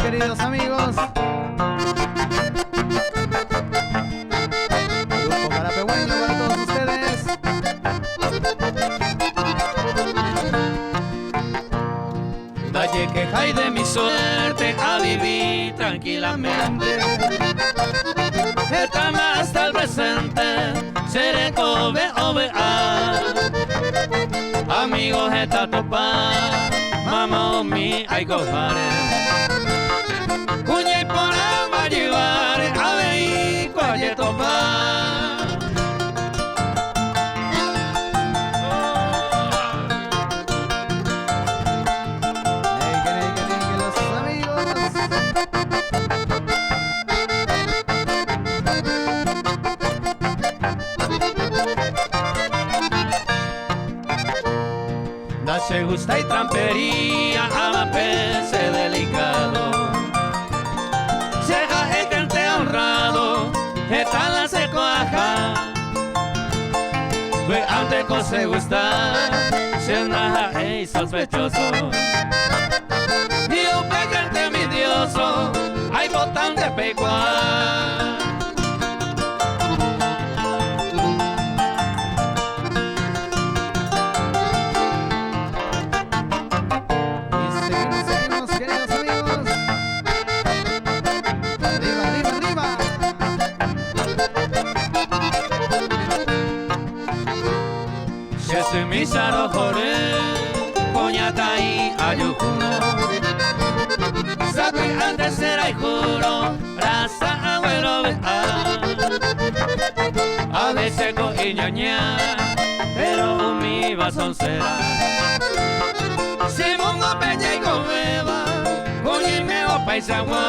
queridos amigos. Grupo Carapehueño para todos ustedes. Dalle queja y de mi suerte a vivir tranquilamente. Esta más hasta el presente, seré cobe ovea. Amigos esta topa, mamá mi ay cojare. Cuña y por ama llevar, a ver y cualle topa. Se gusta y trampería a pese delicado. Seja el cante honrado, esta la se coaja. Ve ante se gusta, se naja y sospechoso. Y un pecante envidioso, hay botán de pecuar. Misaro jore, coñata y ayuno. Sabe antes será y juro, raza abuelo vea. A veces coge ñoña, pero mi vasón será. Si mongo peña y comeba, coñime o paisagua.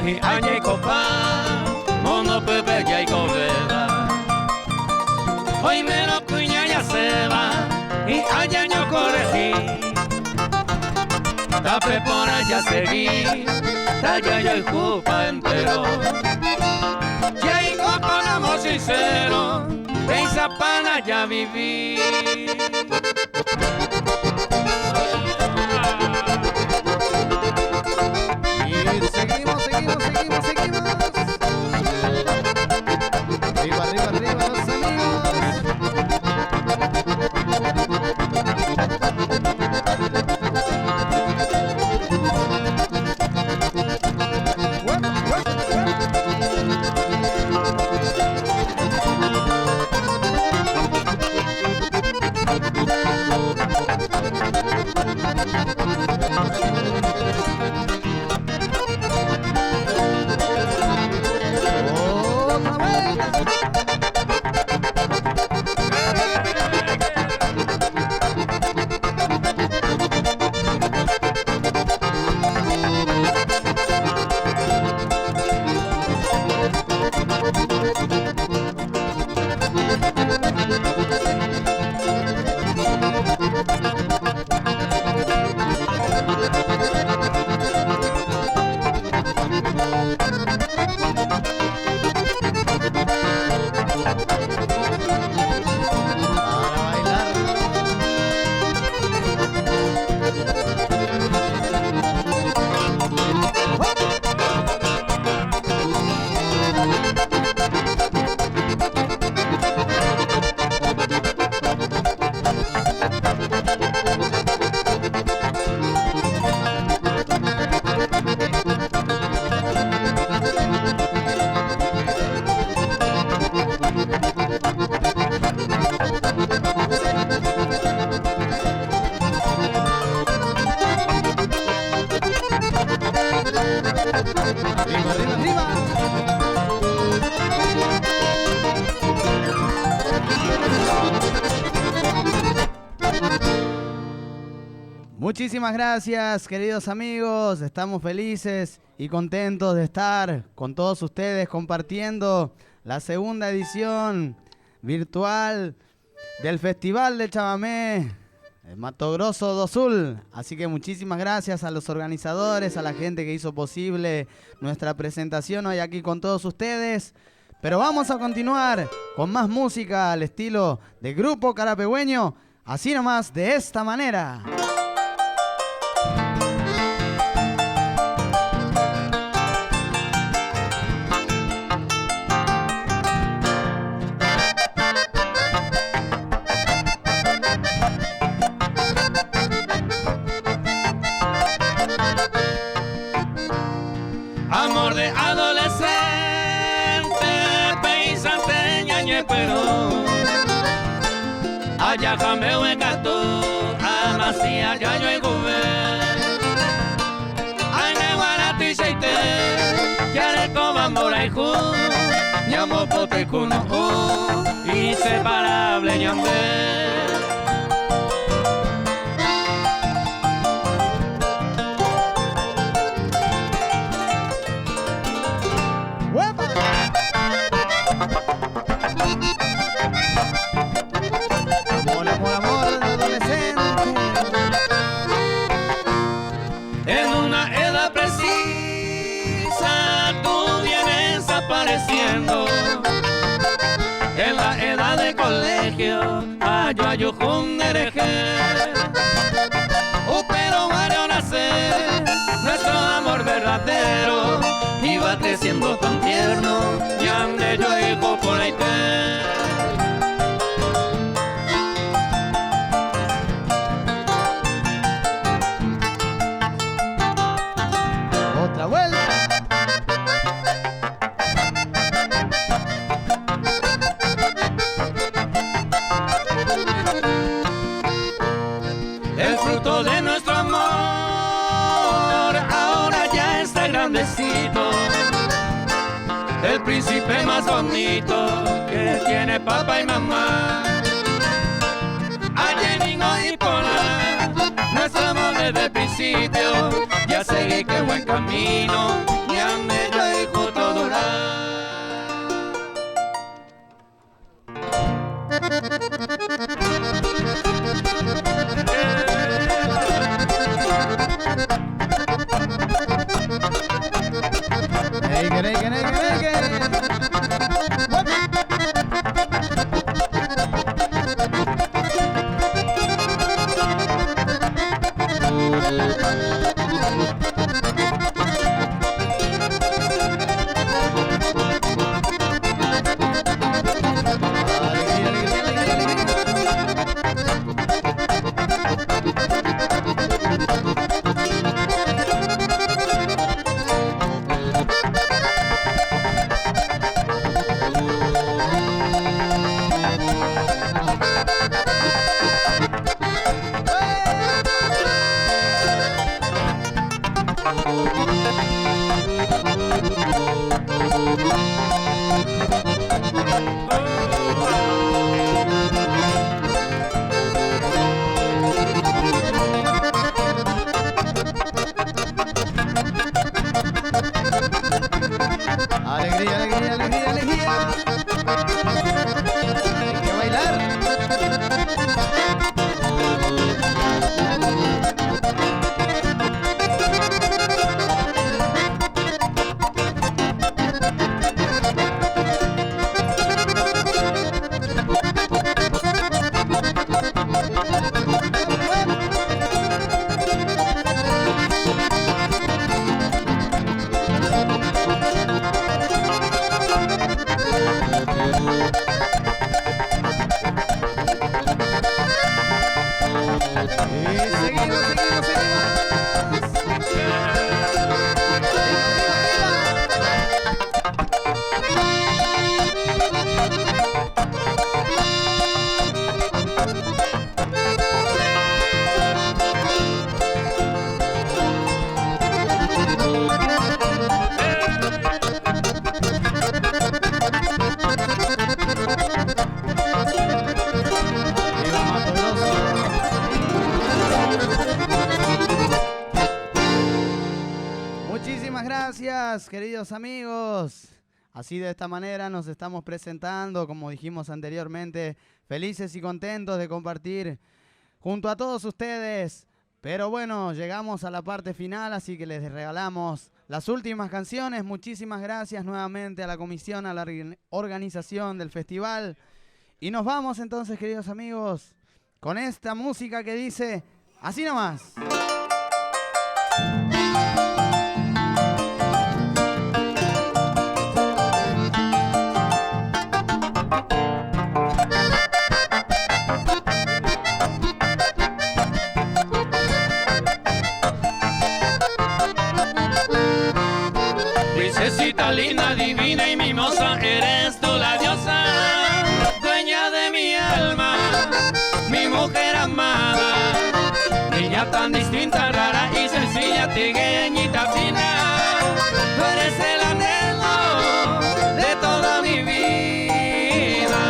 Y añe y copa, mono pepe ya y coveda. Hoy me lo cuña ya se va, y allá yo corregí. Tape por allá seguí, talla yo y jupa entero. Ya y copa un amor sincero, en Zapana ya viví. Seguimos. Arriba, los amigos. Arriba. Muchísimas gracias, queridos amigos. Estamos felices y contentos de estar con todos ustedes compartiendo la segunda edición virtual del Festival de Chamamé Mato Grosso do Sul. Así que muchísimas gracias a los organizadores, a la gente que hizo posible nuestra presentación hoy aquí con todos ustedes. Pero vamos a continuar con más música al estilo de Grupo Carapegüeño, así nomás, de esta manera. Amor de adolescente, pensante, ñañepero. Allá cameo en gato, amasia, ya yo en gober. Ay, ne guarati seite, ya le coban moraijú. Ñamo pote kuno, inseparable ñambe. En la edad de colegio, yo un hereje. Pero Mario nacer, nuestro amor verdadero iba creciendo tan tierno, y ande yo hijo por ahí. Otra vuelta. El fruto de nuestro amor ahora ya está grandecito. El príncipe más bonito que tiene papá y mamá. Ayeningo y Pola, nuestro amor desde el principio. Ya seguí que buen camino, y ande yo hijo todo Alegría, alegría, alegría, alegría. Hay que bailar. Muchísimas gracias, queridos amigos. Así de esta manera nos estamos presentando, como dijimos anteriormente, felices y contentos de compartir junto a todos ustedes. Pero bueno, llegamos a la parte final, así que les regalamos las últimas canciones. Muchísimas gracias nuevamente a la comisión, a la organización del festival. Y nos vamos entonces, queridos amigos, con esta música que dice así nomás. Princesita linda, divina y mimosa, eres tú la diosa, dueña de mi alma, mi mujer amada. Niña tan distinta, rara y sencilla, trigueñita fina, tú eres el anhelo de toda mi vida.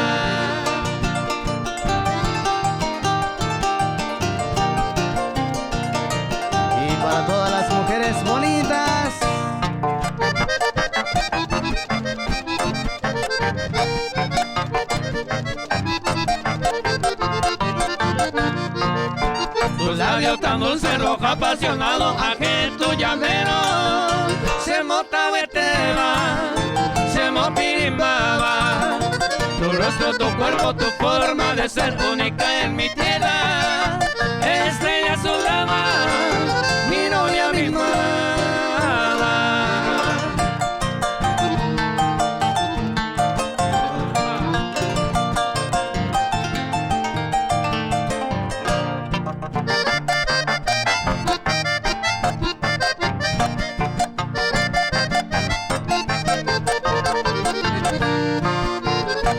Y para todas las mujeres bonitas, tus labios tan dulce, rojo, apasionado, aquel tu llamero, se motaba, se mopirimbaba. Tu rostro, tu cuerpo, tu forma de ser única en mi tierra, estrella sobraba, mi novia, mi amada.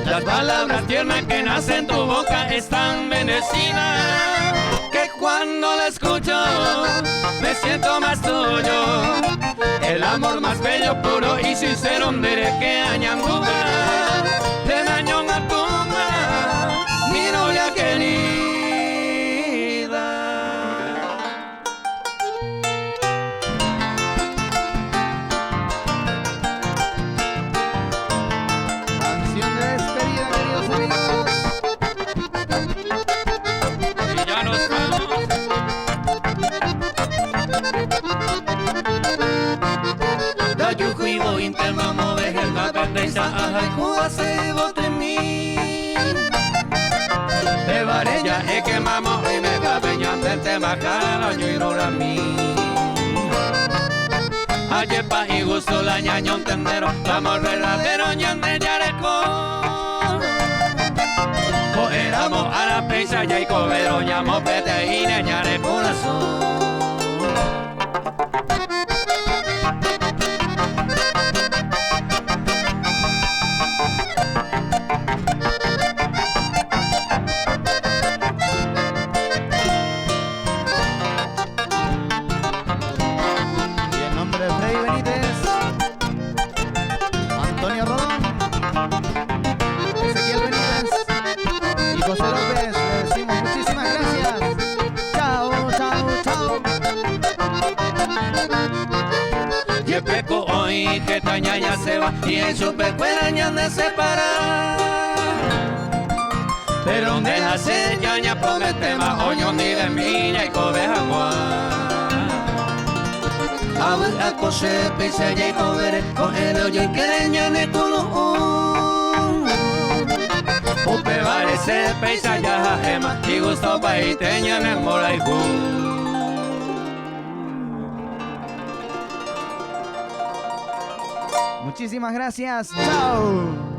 Las palabras tiernas que nacen en tu boca están bendecidas, que cuando la escucho me siento más tuyo. El amor más bello, puro y sincero, que añanduga, de mañón a tumba, mi novia querida. canción de despedida, queridos amigos. Y ya nos vamos. Da yujuibo intermamo vejelga pendeisa ajay kuase botemi. Bevarella e que mamo y me cabeñan del tema cara y rorami. Ayepa y gusto la ñaño entendero, amor verdadero ñande yareco. Éramos a la prisa ya y cobero, llamo pete y ñare corazón. Y en nombre de Freddy Benítez, Antonio Rodón, Ezequiel Benítez y José López, le decimos muchísimas gracias. Chao, chao, chao. Y el peco hoy que tañaña se va y en su pecueña de separar. Pero donde la señaña promete más hoyo ni de miña y cobeja guay. A cose pise y cobere con el hoyo y quereña de todo. Upe parece peisa ya gema y gusto paiteña en el moraiku. Muchísimas gracias. Chao.